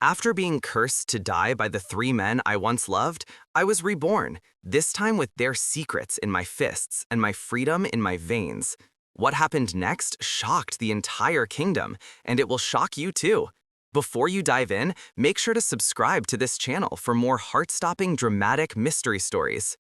After being cursed to die by the three men I once loved, I was reborn, this time with their secrets in my fists and my freedom in my veins. What happened next shocked the entire kingdom, and it will shock you too. Before you dive in, make sure to subscribe to this channel for more heart-stopping dramatic mystery stories.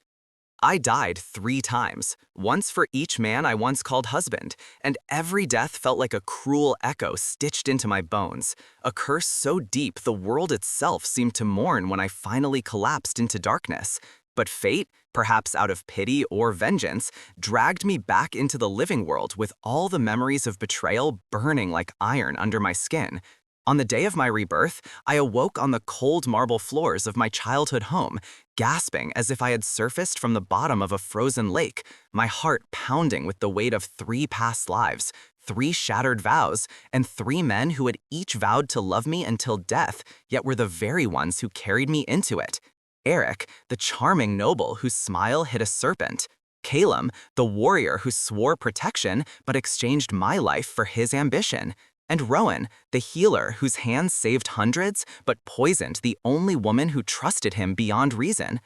I died 3 times, once for each man I once called husband, and every death felt like a cruel echo stitched into my bones, a curse so deep the world itself seemed to mourn when I finally collapsed into darkness. But fate, perhaps out of pity or vengeance, dragged me back into the living world with all the memories of betrayal burning like iron under my skin. On the day of my rebirth, I awoke on the cold marble floors of my childhood home, gasping as if I had surfaced from the bottom of a frozen lake, my heart pounding with the weight of 3 past lives, 3 shattered vows, and 3 men who had each vowed to love me until death, yet were the very ones who carried me into it. Eric, the charming noble whose smile hid a serpent. Calum, the warrior who swore protection but exchanged my life for his ambition. And Rowan, the healer whose hands saved hundreds but poisoned the only woman who trusted him beyond reason.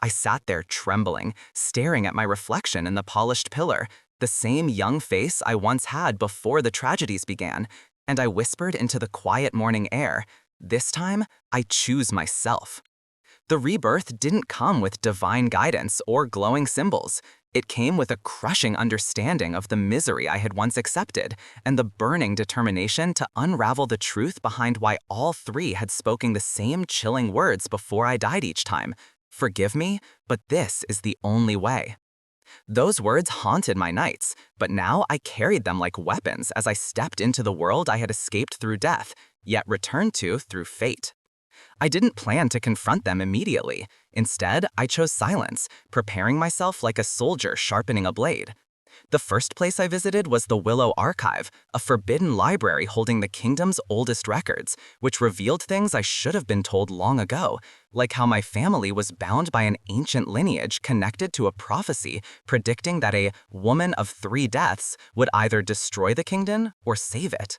I sat there trembling, staring at my reflection in the polished pillar, the same young face I once had before the tragedies began, and I whispered into the quiet morning air, "This time, I choose myself." The rebirth didn't come with divine guidance or glowing symbols. It came with a crushing understanding of the misery I had once accepted and the burning determination to unravel the truth behind why all 3 had spoken the same chilling words before I died each time. "Forgive me, but this is the only way." Those words haunted my nights, but now I carried them like weapons as I stepped into the world I had escaped through death, yet returned to through fate. I didn't plan to confront them immediately. Instead, I chose silence, preparing myself like a soldier sharpening a blade. The first place I visited was the Willow Archive, a forbidden library holding the kingdom's oldest records, which revealed things I should have been told long ago, like how my family was bound by an ancient lineage connected to a prophecy predicting that a woman of 3 deaths would either destroy the kingdom or save it.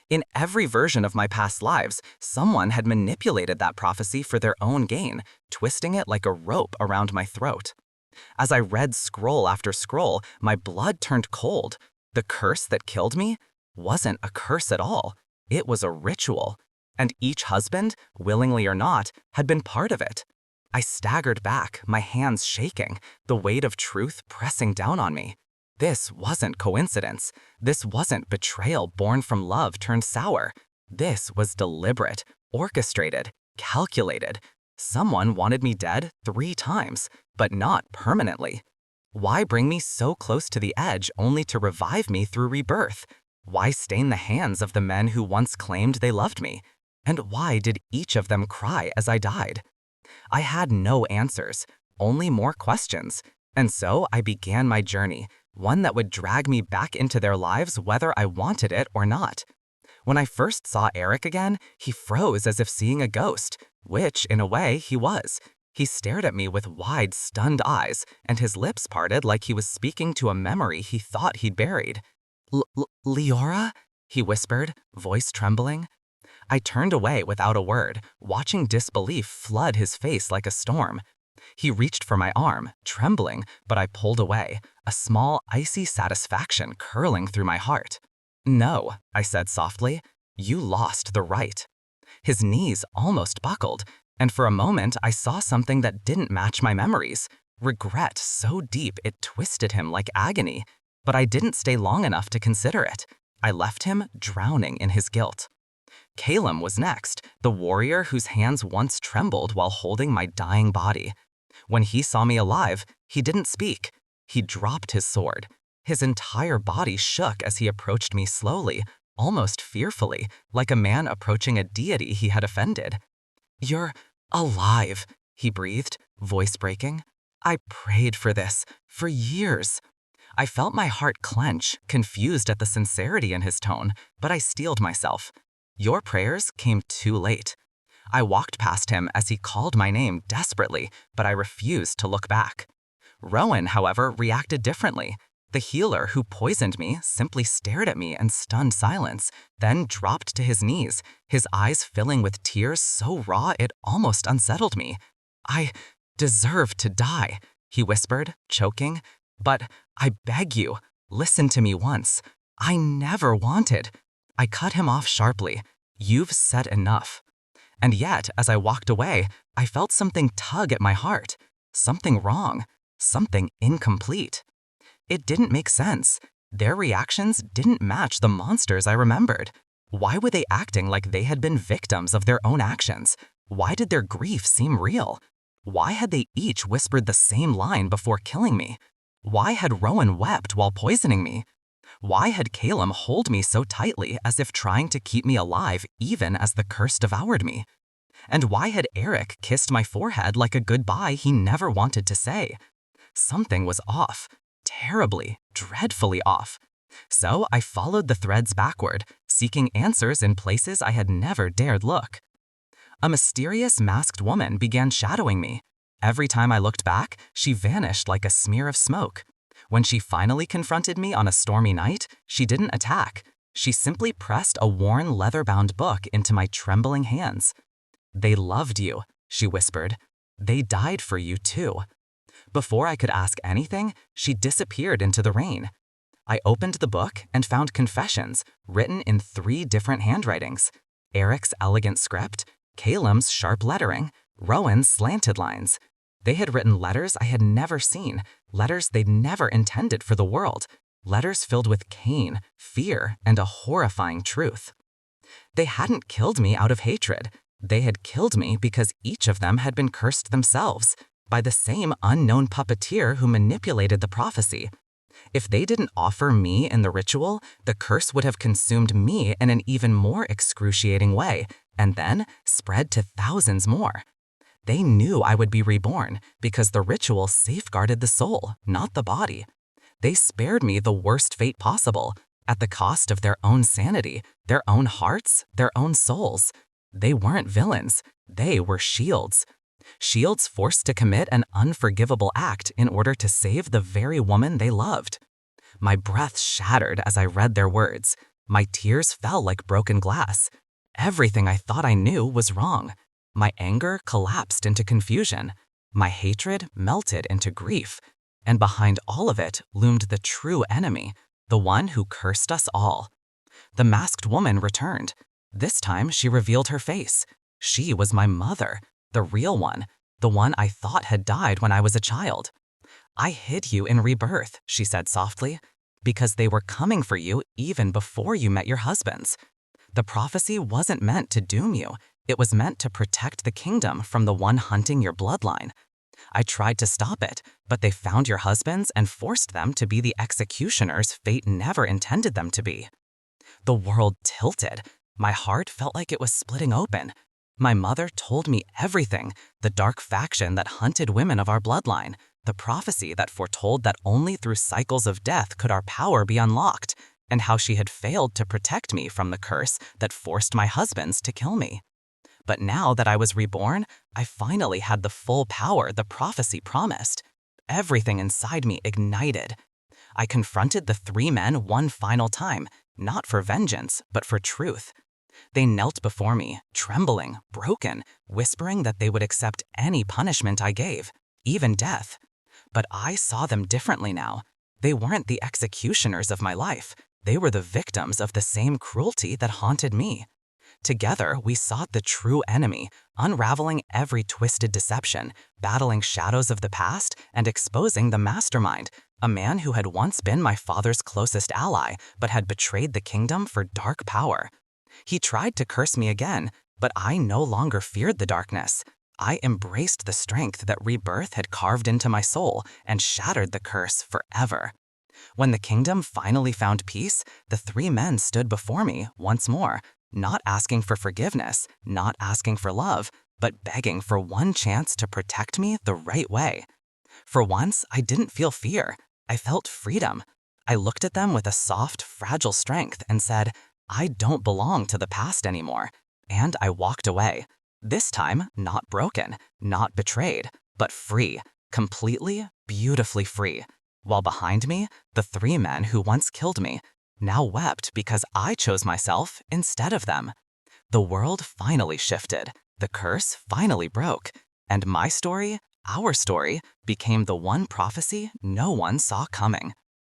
In every version of my past lives, someone had manipulated that prophecy for their own gain, twisting it like a rope around my throat. As I read scroll after scroll, my blood turned cold. The curse that killed me wasn't a curse at all. It was a ritual. And each husband, willingly or not, had been part of it. I staggered back, my hands shaking, the weight of truth pressing down on me. This wasn't coincidence. This wasn't betrayal born from love turned sour. This was deliberate, orchestrated, calculated. Someone wanted me dead 3 times, but not permanently. Why bring me so close to the edge only to revive me through rebirth? Why stain the hands of the men who once claimed they loved me? And why did each of them cry as I died? I had no answers, only more questions. And so I began my journey, one that would drag me back into their lives whether I wanted it or not. When I first saw Eric again, he froze as if seeing a ghost, which, in a way, he was. He stared at me with wide, stunned eyes, and his lips parted like he was speaking to a memory he thought he'd buried. "Leora?" he whispered, voice trembling. I turned away without a word, watching disbelief flood his face like a storm. He reached for my arm, trembling, but I pulled away, a small, icy satisfaction curling through my heart. "No," I said softly, "you lost the right." His knees almost buckled, and for a moment I saw something that didn't match my memories. Regret so deep it twisted him like agony. But I didn't stay long enough to consider it. I left him drowning in his guilt. Calum was next, the warrior whose hands once trembled while holding my dying body. When he saw me alive, he didn't speak. He dropped his sword. His entire body shook as he approached me slowly, almost fearfully, like a man approaching a deity he had offended. "You're alive," he breathed, voice breaking. "I prayed for this, for years." I felt my heart clench, confused at the sincerity in his tone, but I steeled myself. "Your prayers came too late." I walked past him as he called my name desperately, but I refused to look back. Rowan, however, reacted differently. The healer who poisoned me simply stared at me in stunned silence, then dropped to his knees, his eyes filling with tears so raw it almost unsettled me. "I deserve to die," he whispered, choking. "But I beg you, listen to me once. I never wanted." I cut him off sharply. "You've said enough." And yet, as I walked away, I felt something tug at my heart. Something wrong. Something incomplete. It didn't make sense. Their reactions didn't match the monsters I remembered. Why were they acting like they had been victims of their own actions? Why did their grief seem real? Why had they each whispered the same line before killing me? Why had Rowan wept while poisoning me? Why had Calum held me so tightly as if trying to keep me alive even as the curse devoured me? And why had Eric kissed my forehead like a goodbye he never wanted to say? Something was off. Terribly, dreadfully off. So I followed the threads backward, seeking answers in places I had never dared look. A mysterious masked woman began shadowing me. Every time I looked back, she vanished like a smear of smoke. When she finally confronted me on a stormy night, she didn't attack. She simply pressed a worn leather-bound book into my trembling hands. "They loved you," she whispered. "They died for you too." Before I could ask anything, she disappeared into the rain. I opened the book and found confessions written in 3 different handwritings: Eric's elegant script, Calum's sharp lettering, Rowan's slanted lines. They had written letters I had never seen, letters they'd never intended for the world, letters filled with pain, fear, and a horrifying truth. They hadn't killed me out of hatred. They had killed me because each of them had been cursed themselves by the same unknown puppeteer who manipulated the prophecy. If they didn't offer me in the ritual, the curse would have consumed me in an even more excruciating way, and then spread to thousands more. They knew I would be reborn because the ritual safeguarded the soul, not the body. They spared me the worst fate possible, at the cost of their own sanity, their own hearts, their own souls. They weren't villains. They were shields. Shields forced to commit an unforgivable act in order to save the very woman they loved. My breath shattered as I read their words. My tears fell like broken glass. Everything I thought I knew was wrong. My anger collapsed into confusion. My hatred melted into grief. And behind all of it loomed the true enemy, the one who cursed us all. The masked woman returned. This time she revealed her face. She was my mother, the real one, the one I thought had died when I was a child. "I hid you in Rebirth," she said softly, "because they were coming for you even before you met your husbands. The prophecy wasn't meant to doom you. It was meant to protect the kingdom from the one hunting your bloodline. I tried to stop it, but they found your husbands and forced them to be the executioners fate never intended them to be." The world tilted. My heart felt like it was splitting open. My mother told me everything, the dark faction that hunted women of our bloodline, the prophecy that foretold that only through cycles of death could our power be unlocked, and how she had failed to protect me from the curse that forced my husbands to kill me. But now that I was reborn, I finally had the full power the prophecy promised. Everything inside me ignited. I confronted the 3 men one final time, not for vengeance, but for truth. They knelt before me, trembling, broken, whispering that they would accept any punishment I gave, even death. But I saw them differently now. They weren't the executioners of my life. They were the victims of the same cruelty that haunted me. Together, we sought the true enemy, unraveling every twisted deception, battling shadows of the past, and exposing the mastermind, a man who had once been my father's closest ally, but had betrayed the kingdom for dark power. He tried to curse me again, but I no longer feared the darkness. I embraced the strength that Rebirth had carved into my soul and shattered the curse forever. When the kingdom finally found peace, the 3 men stood before me once more, not asking for forgiveness, not asking for love, but begging for one chance to protect me the right way. For once, I didn't feel fear. I felt freedom. I looked at them with a soft, fragile strength and said, "I don't belong to the past anymore." And I walked away. This time, not broken, not betrayed, but free, completely, beautifully free. while behind me, the 3 men who once killed me now wept because I chose myself instead of them. The world finally shifted, the curse finally broke, and my story, our story, became the one prophecy no one saw coming.